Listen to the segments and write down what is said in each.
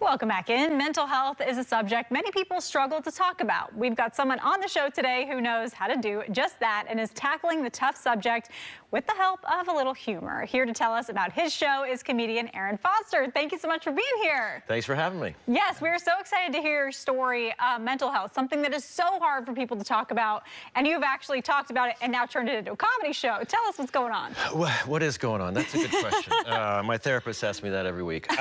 Welcome back in. Mental health is a subject many people struggle to talk about. We've got someone on the show today who knows how to do just that and is tackling the tough subject with the help of a little humor. Here to tell us about his show is comedian Aaron Foster. Thank you so much for being here. Thanks for having me. Yes, we're so excited to hear your story, mental health, something that is so hard for people to talk about. And you've actually talked about it and now turned it into a comedy show. Tell us what's going on. What is going on? That's a good question. My therapist asks me that every week.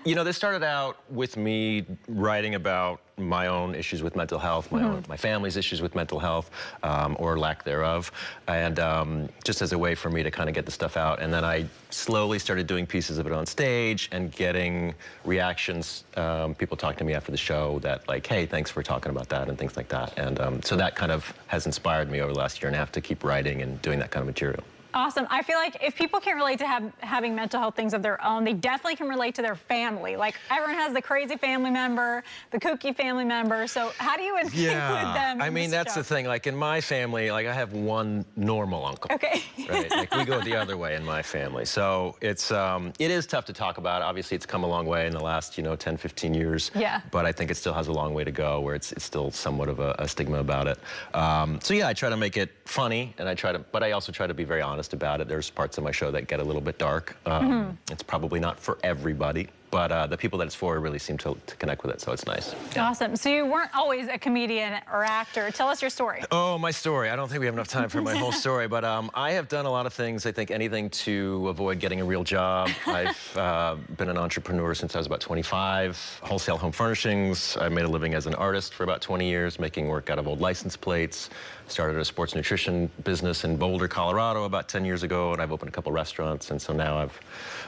You know, this started out with me writing about my own issues with mental health, my family's issues with mental health, or lack thereof, and just as a way for me to kind of get the stuff out. And then I slowly started doing pieces of it on stage and getting reactions. People talk to me after the show that like, hey, thanks for talking about that and things like that. And so that kind of has inspired me over the last year and a half to keep writing and doing that kind of material. Awesome. I feel like if people can relate to having mental health things of their own, they definitely can relate to their family. Like everyone has the crazy family member, the kooky family member. So how do you include them? I mean, that's the thing. Like in my family, like I have one normal uncle. Okay. Right. Like we go the other way in my family. So it is tough to talk about. Obviously, it's come a long way in the last, 10, 15 years. Yeah. But I think it still has a long way to go where it's still somewhat of a stigma about it. So yeah, I try to make it funny and but I also try to be very honest about it. There's parts of my show that get a little bit dark. It's probably not for everybody, but the people that it's for really seem to connect with it, so it's nice. Awesome. So you weren't always a comedian or actor. Tell us your story. Oh, my story. I don't think we have enough time for my whole story, but I have done a lot of things, I think anything to avoid getting a real job. I've been an entrepreneur since I was about 25, wholesale home furnishings. I made a living as an artist for about 20 years, making work out of old license plates. Started a sports nutrition business in Boulder, Colorado about 10 years ago, and I've opened a couple restaurants, and so now I've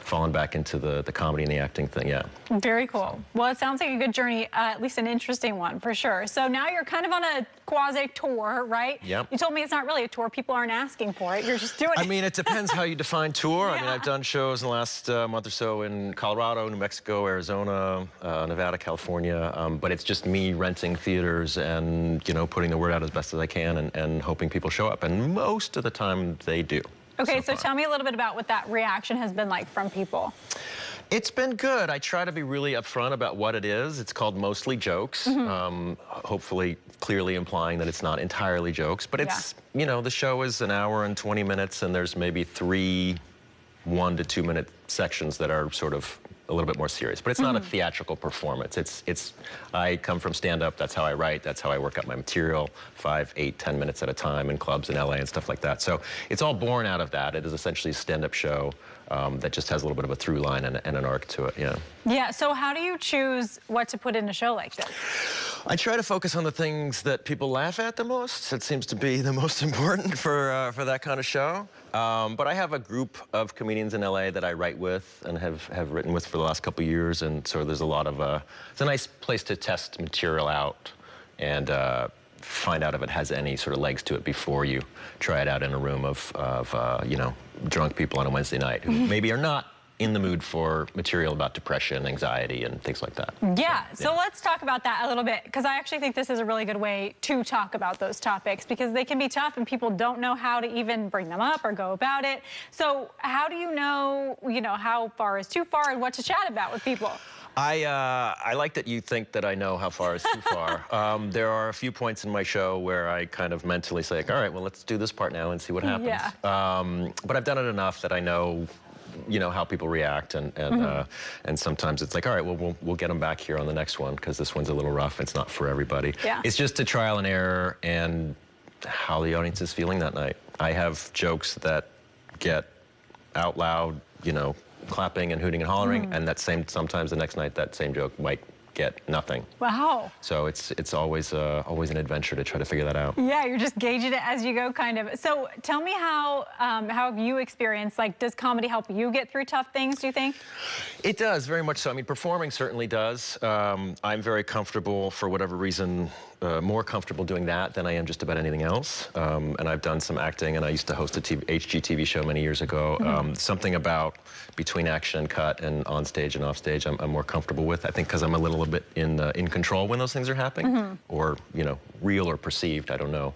fallen back into the comedy and the acting thing, yeah. Very cool. Well, it sounds like a good journey, at least an interesting one, for sure. So now you're kind of on a quasi-tour, right? Yep. You told me it's not really a tour. People aren't asking for it. You're just doing it. I mean, it depends how you define tour. I mean, I've done shows in the last month or so in Colorado, New Mexico, Arizona, Nevada, California, but it's just me renting theaters and, putting the word out as best as I can and hoping people show up, and most of the time they do. Okay, so tell me a little bit about what that reaction has been like from people. It's been good. I try to be really upfront about what it is. It's called Mostly Jokes, hopefully clearly implying that it's not entirely jokes, but it's, the show is an hour and 20 minutes, and there's maybe 3 1 to 2 minute sections that are sort of a little bit more serious, but it's not a theatrical performance. I come from stand-up, that's how I write, that's how I work out my material, 5, 8, 10 minutes at a time in clubs in LA and stuff like that. So it's all born out of that. It is essentially a stand-up show that just has a little bit of a through line and an arc to it, yeah. Yeah, so how do you choose what to put in a show like this? I try to focus on the things that people laugh at the most. It seems to be the most important for that kind of show. But I have a group of comedians in LA that I write with and have written with for the last couple of years, and so there's a lot of it's a nice place to test material out and find out if it has any sort of legs to it before you try it out in a room of drunk people on a Wednesday night who maybe are not in the mood for material about depression, anxiety, and things like that. Yeah, so let's talk about that a little bit, because I actually think this is a really good way to talk about those topics, because they can be tough and people don't know how to even bring them up or go about it. So how do you know, how far is too far and what to chat about with people? I like that you think that I know how far is too far. There are a few points in my show where I kind of mentally say, all right, well, let's do this part now and see what happens. Yeah. But I've done it enough that I know how people react, and sometimes it's like, all right, well, we'll get them back here on the next one because this one's a little rough. It's not for everybody. Yeah. It's just a trial and error and how the audience is feeling that night. I have jokes that get out loud, clapping and hooting and hollering, and sometimes the next night that same joke might get nothing. Wow. So it's always an adventure to try to figure that out. Yeah, you're just gauging it as you go, kind of. So tell me how have you experienced, like, does comedy help you get through tough things, do you think? It does, very much so. I mean, performing certainly does. I'm very comfortable, for whatever reason, more comfortable doing that than I am just about anything else. And I've done some acting, and I used to host a HGTV show many years ago. Something about between action and cut and on stage and off stage, I'm more comfortable with. I think because I'm a little bit in control when those things are happening, or real or perceived. I don't know.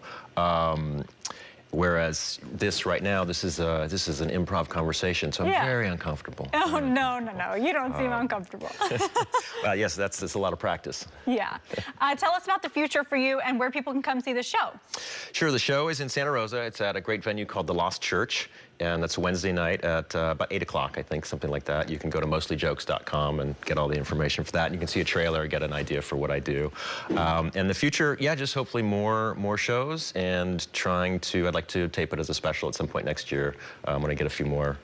Whereas this right now, this is an improv conversation, so I'm very uncomfortable. Oh, no, you don't seem uncomfortable. Well, yes, that's a lot of practice. Yeah. Tell us about the future for you and where people can come see the show. Sure, the show is in Santa Rosa. It's at a great venue called The Lost Church, and that's Wednesday night at about 8 o'clock, I think, something like that. You can go to mostlyjokes.com and get all the information for that, and you can see a trailer, get an idea for what I do. And the future, yeah, just hopefully more shows, and I'd like to tape it as a special at some point next year when I get a few more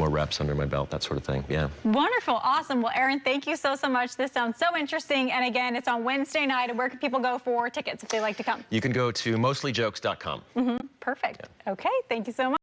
reps under my belt, that sort of thing. Yeah. Wonderful. Awesome. Well, Aaron, thank you so much. This sounds so interesting. And again, it's on Wednesday night. And where can people go for tickets if they like to come? You can go to mostlyjokes.com. Perfect. Yeah. Okay. Thank you so much.